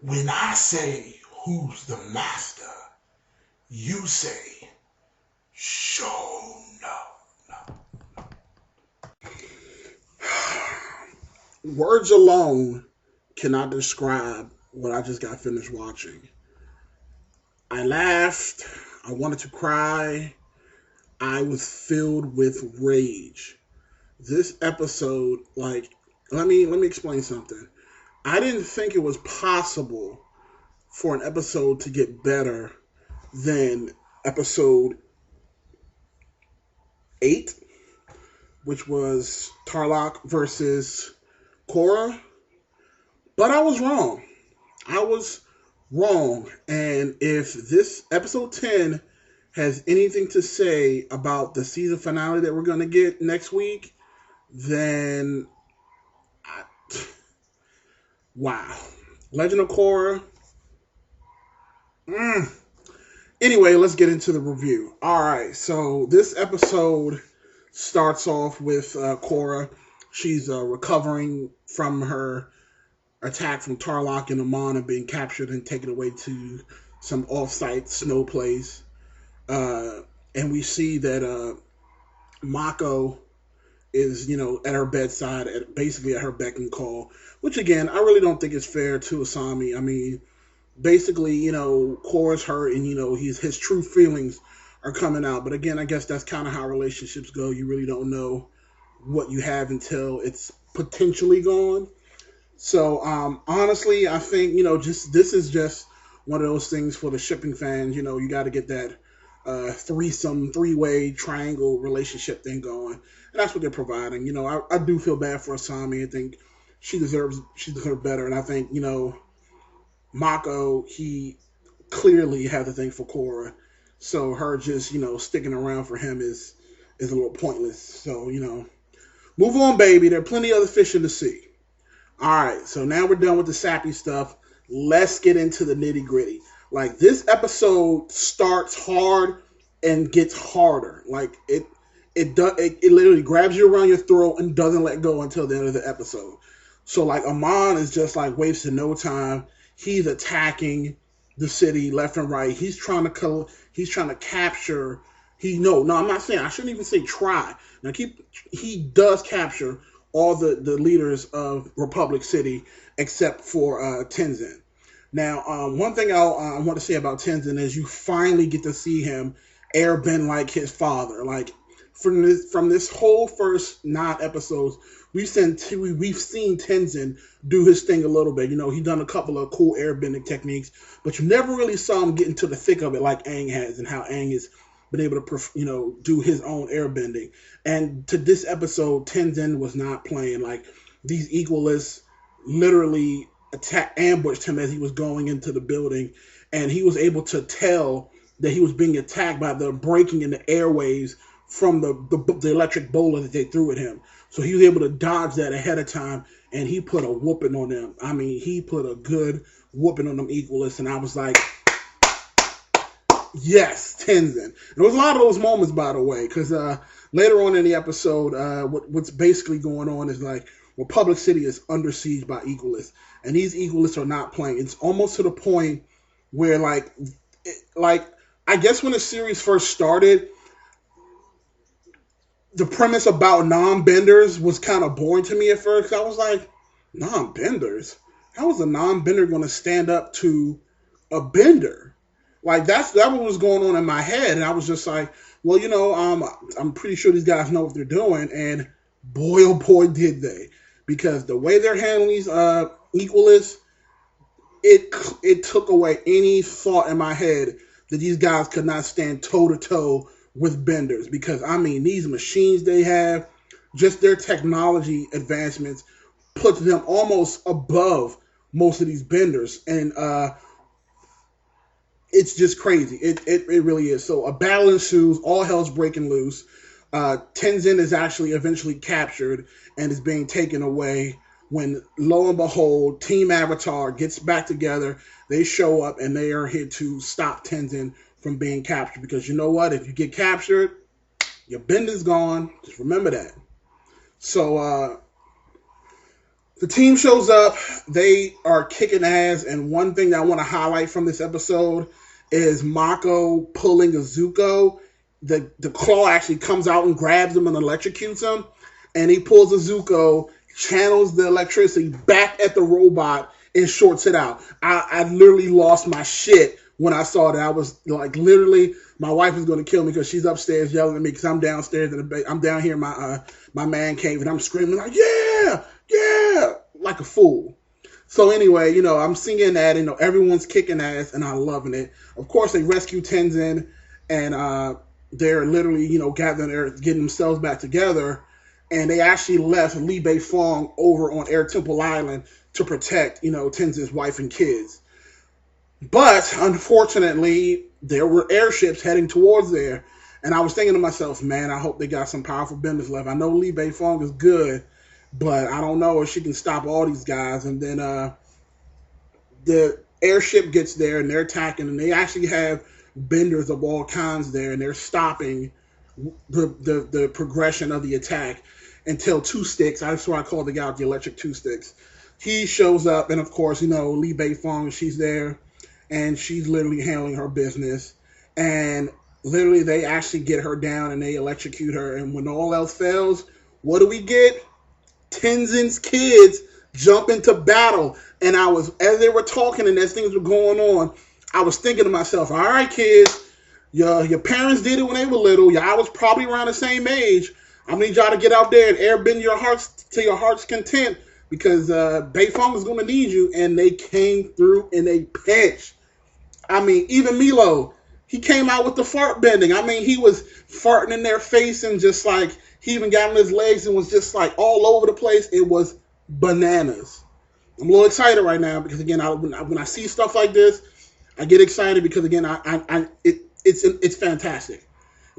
When I say who's the master, you say show no. Words alone cannot describe what I just got finished watching. I laughed. I wanted to cry. I was filled with rage. This episode, like, let me explain something. I didn't think it was possible for an episode to get better than episode 8, which was Tarlok versus Korra. But I was wrong. I was wrong. And if this episode 10 has anything to say about the season finale that we're going to get next week, then I, wow. Legend of Korra. Anyway, let's get into the review. All right, so this episode starts off with Korra. She's recovering from her attack from Tarlok and Amon and being captured and taken away to some off-site snow place. And we see that Mako is, at her bedside, basically at her beck and call. Which, again, I really don't think is fair to Asami. I mean, basically, Korra's hurt and, his true feelings are coming out. But again, I guess that's kind of how relationships go. You really don't know what you have until it's potentially gone. So, honestly, I think, this is just one of those things for the shipping fans. You got to get that three-way triangle relationship thing going. And that's what they're providing. I do feel bad for Asami. I think she deserves better. And I think, Mako, he clearly has a thing for Korra. So her just, sticking around for him is a little pointless. So, move on, baby. There are plenty of other fish in the sea. All right, so now we're done with the sappy stuff. Let's get into the nitty gritty. Like, this episode starts hard and gets harder. Like, it literally grabs you around your throat and doesn't let go until the end of the episode. So, like, Amon is just, like, wasting no time. He's attacking the city left and right. He's trying to capture. I'm not saying, I shouldn't even say try. Now, he does capture all the leaders of Republic City except for Tenzin. Now, one thing I want to say about Tenzin is you finally get to see him airbend like his father. Like, from this whole first 9 episodes, we've seen Tenzin do his thing a little bit. He's done a couple of cool airbending techniques, but you never really saw him get into the thick of it like Aang has, and how Aang has been able to, do his own airbending. And to this episode, Tenzin was not playing. Like, these equalists literally ambushed him as he was going into the building, and he was able to tell that he was being attacked by the breaking in the airwaves from the electric bowler that they threw at him. So he was able to dodge that ahead of time, and he put a whooping on them. I mean, he put a good whooping on them equalists, and I was like, yes, Tenzin. There was a lot of those moments, by the way, because later on in the episode, what's basically going on is, like, Republic City is under siege by equalists, and these equalists are not playing. It's almost to the point where, like, I guess when the series first started, the premise about non-benders was kind of boring to me at first. I was like, non-benders? How is a non-bender going to stand up to a bender? Like, that what was going on in my head, and I was just like, well, I'm pretty sure these guys know what they're doing, and boy, oh boy, did they. Because the way they're handling these equalists, it took away any thought in my head that these guys could not stand toe-to-toe with benders. Because, I mean, these machines they have, just their technology advancements puts them almost above most of these benders. And it's just crazy. It really is. So a battle ensues. All hell's breaking loose. Tenzin is actually eventually captured and is being taken away when, lo and behold, Team Avatar gets back together. They show up, and they are here to stop Tenzin from being captured. Because you know what? If you get captured, your bender's gone. Just remember that. So The team shows up. They are kicking ass. And one thing that I want to highlight from this episode is Mako pulling a Zuko. The claw actually comes out and grabs him and electrocutes him. And he pulls a Zuko, channels the electricity back at the robot, and shorts it out. I literally lost my shit when I saw that. I was like, literally, my wife is going to kill me because she's upstairs yelling at me because I'm downstairs I'm down here in my man cave, and I'm screaming like, yeah, yeah, like a fool. So anyway, I'm singing that, everyone's kicking ass, and I'm loving it. Of course, they rescue Tenzin, and they're literally, gathering, they're getting themselves back together, and they actually left Lin Beifong over on Air Temple Island to protect, Tenzin's wife and kids. But unfortunately, there were airships heading towards there, and I was thinking to myself, man, I hope they got some powerful benders left. I know Lin Beifong is good, but I don't know if she can stop all these guys. And then the airship gets there, and they're attacking, and they actually have benders of all kinds there, and they're stopping the progression of the attack until Two Sticks, that's why I call the guy with the electric Two Sticks, he shows up, and of course, Lin Beifong, she's there, and she's literally handling her business, and literally they actually get her down, and they electrocute her, and when all else fails, what do we get? Tenzin's kids jump into battle, and as they were talking and as things were going on, I was thinking to myself, all right, kids, your parents did it when they were little. Y'all was probably around the same age. I need y'all to get out there and airbend your hearts to your heart's content because Beifong is going to need you. And they came through in a pinch. I mean, even Meelo, he came out with the fart bending. I mean, he was farting in their face and just like, he even got on his legs and was just like all over the place. It was bananas. I'm a little excited right now because, again, when I see stuff like this, I get excited because, again, it's fantastic.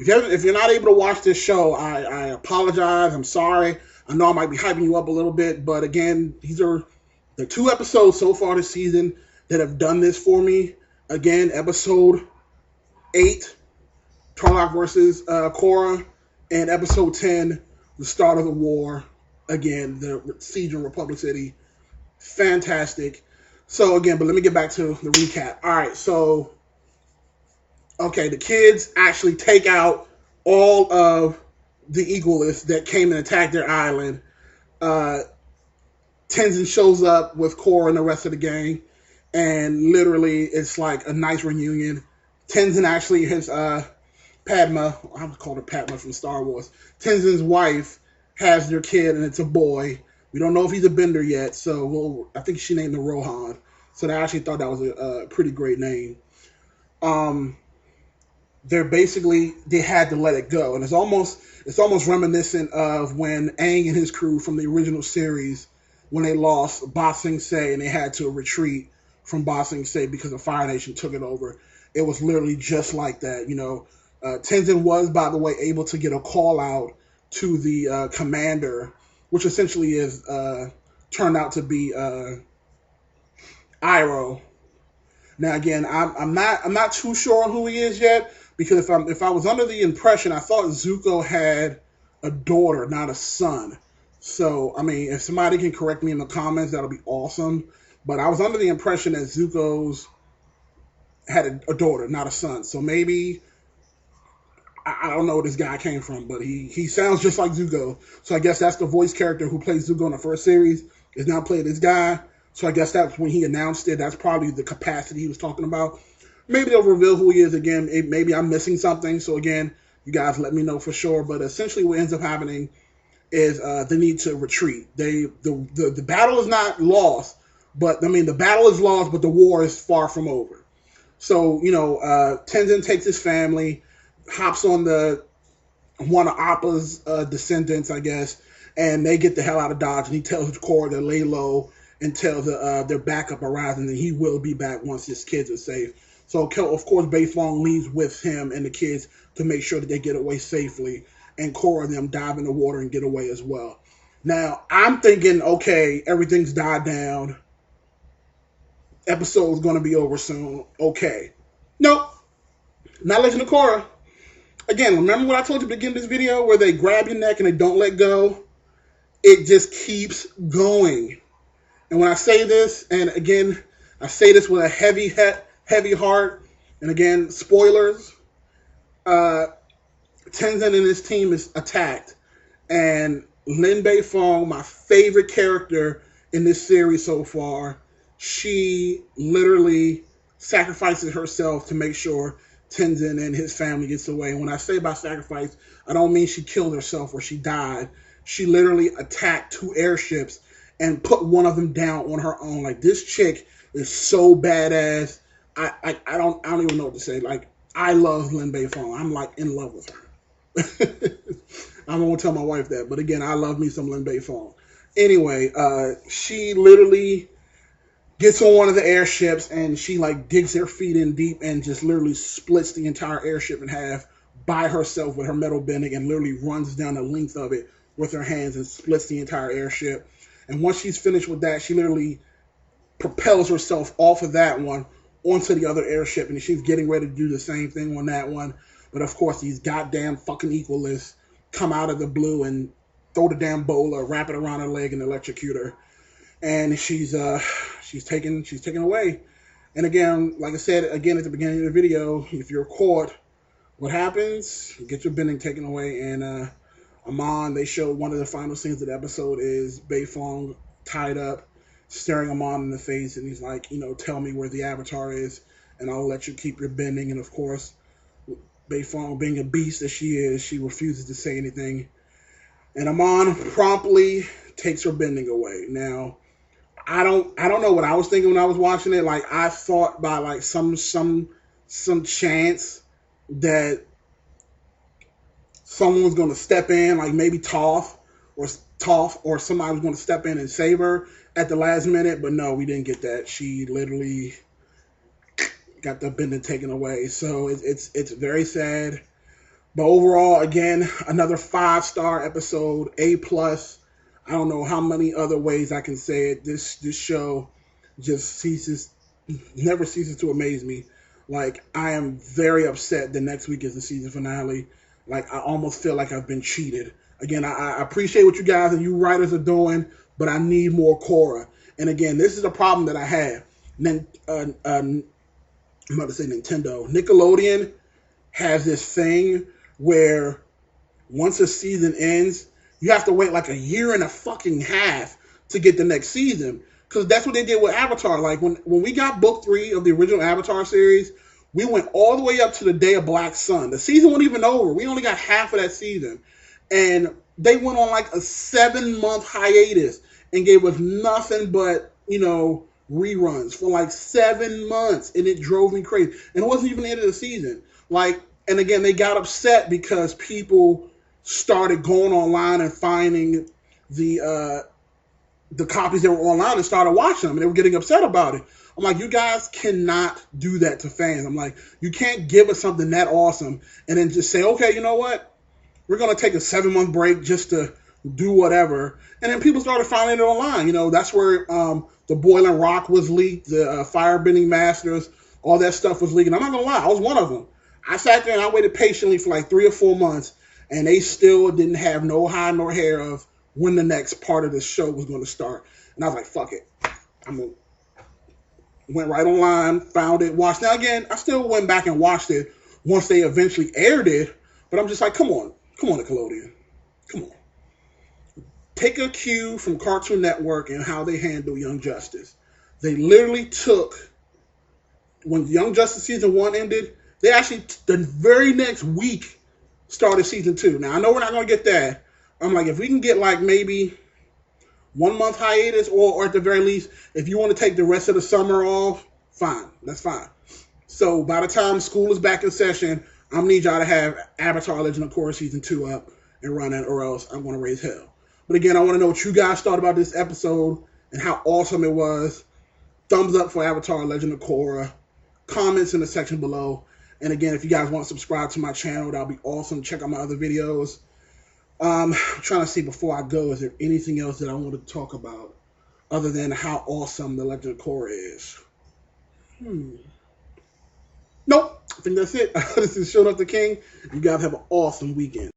If you're not able to watch this show, I apologize. I'm sorry. I know I might be hyping you up a little bit, but again, these are the 2 episodes so far this season that have done this for me. Again, episode 8, Tarlok versus Korra, and episode 10, the start of the war. Again, the siege in Republic City. Fantastic. So again, but let me get back to the recap. All right, so okay, the kids actually take out all of the equalists that came and attacked their island. Tenzin shows up with Korra and the rest of the gang, and literally it's like a nice reunion. Tenzin actually, his Padma, I would call her Padma from Star Wars, Tenzin's wife has their kid, and it's a boy. We don't know if he's a bender yet, so I think she named him Rohan. So I actually thought that was a pretty great name. They had to let it go, and it's almost reminiscent of when Aang and his crew from the original series, when they lost Ba Sing Se and they had to retreat from Ba Sing Se because the Fire Nation took it over. It was literally just like that. Tenzin was, by the way, able to get a call out to the commander, which essentially is turned out to be Iroh. Now again, I'm not too sure on who he is yet, because if I was under the impression, I thought Zuko had a daughter, not a son. So I mean, if somebody can correct me in the comments, that'll be awesome. But I was under the impression that Zuko's had a daughter, not a son. So maybe I don't know where this guy came from, but he sounds just like Zuko. So I guess that's the voice character who played Zuko in the first series is now playing this guy. So I guess that's when he announced it. That's probably the capacity he was talking about. Maybe they'll reveal who he is again. Maybe I'm missing something. So again, you guys let me know for sure. But essentially what ends up happening is they need to retreat. The battle is not lost, but I mean the battle is lost, but the war is far from over. So Tenzin takes his family, hops on one of Appa's descendants, I guess, and they get the hell out of Dodge. And he tells Korra to lay low until their backup arrives, and then he will be back once his kids are safe. So, of course, Beifong leaves with him and the kids to make sure that they get away safely, and Korra and them dive in the water and get away as well. Now, I'm thinking, okay, everything's died down. Episode's going to be over soon. Okay. Nope. Not Legend of Korra. Again, remember what I told you at the beginning of this video where they grab your neck and they don't let go? It just keeps going. And when I say this, and again, I say this with a heavy heart, and again, spoilers, uh, Tenzin and his team is attacked. And Lin Beifong, my favorite character in this series so far, she literally sacrifices herself to make sure Tenzin and his family gets away. And when I say by sacrifice, I don't mean she killed herself or she died. She literally attacked 2 airships and put one of them down on her own. Like, this chick is so badass. I don't even know what to say. Like, I love Lin Beifong. I'm like in love with her. I won't tell my wife that, but again, I love me some Lin Beifong. Anyway, she literally gets on one of the airships and she like digs her feet in deep and just literally splits the entire airship in half by herself with her metal bending and literally runs down the length of it with her hands and splits the entire airship. And once she's finished with that, she literally propels herself off of that one onto the other airship, and she's getting ready to do the same thing on that one. But of course, these goddamn fucking equalists come out of the blue and throw the damn bola, wrap it around her leg, and electrocute her. And she's taken away. And again, like I said again at the beginning of the video, if you're caught, what happens? You get your bending taken away. And Amon, they showed one of the final scenes of the episode is Beifong tied up, staring Amon in the face, and he's like, tell me where the avatar is, and I'll let you keep your bending. And of course, Beifong, being a beast as she is, she refuses to say anything. And Amon promptly takes her bending away. Now, I don't know what I was thinking when I was watching it. Like, I thought by like some chance that someone was going to step in, like maybe Toph or somebody was going to step in and save her at the last minute, but no, we didn't get that. She literally got the bending taken away. So it's very sad. But overall, again, another 5-star episode, A+. I don't know how many other ways I can say it. This show just never ceases to amaze me. Like, I am very upset the next week is the season finale. Like, I almost feel like I've been cheated. Again, I appreciate what you guys and you writers are doing, but I need more Korra. And again, this is a problem that I have. I'm about to say Nintendo. Nickelodeon has this thing where once a season ends, you have to wait like a year and a fucking half to get the next season. Because that's what they did with Avatar. Like, when we got book 3 of the original Avatar series, we went all the way up to the Day of Black Sun. The season wasn't even over. We only got half of that season. And they went on like a 7-month hiatus and gave us nothing but, reruns for like 7 months. And it drove me crazy. And it wasn't even the end of the season. Like, and again, they got upset because people started going online and finding the copies that were online and started watching them. And they were getting upset about it. I'm like, you guys cannot do that to fans. I'm like, you can't give us something that awesome and then just say, okay, you know what? We're going to take a 7-month break just to do whatever. And then people started finding it online. That's where the Boiling Rock was leaked, the Firebending Masters, all that stuff was leaking. I'm not going to lie, I was one of them. I sat there and I waited patiently for like 3 or 4 months, and they still didn't have no hide nor hair of when the next part of the show was going to start. And I was like, fuck it. Went right online, found it, watched. Now, again, I still went back and watched it once they eventually aired it, but I'm just like, come on, Nickelodeon. Come on. Take a cue from Cartoon Network and how they handle Young Justice. They literally took, when Young Justice Season 1 ended, they actually, the very next week, started Season 2. Now, I know we're not going to get that. I'm like, if we can get like maybe 1 month hiatus, or at the very least, if you want to take the rest of the summer off, fine. That's fine. So by the time school is back in session, I'm going to need y'all to have Avatar Legend of Korra Season 2 up and running, or else I'm going to raise hell. But again, I want to know what you guys thought about this episode and how awesome it was. Thumbs up for Avatar Legend of Korra. Comments in the section below. And again, if you guys want to subscribe to my channel, that'll be awesome. Check out my other videos. I'm trying to see before I go, is there anything else that I want to talk about other than how awesome the Legend of Korra is? Nope. I think that's it. This is Showed Up the King. You guys have an awesome weekend.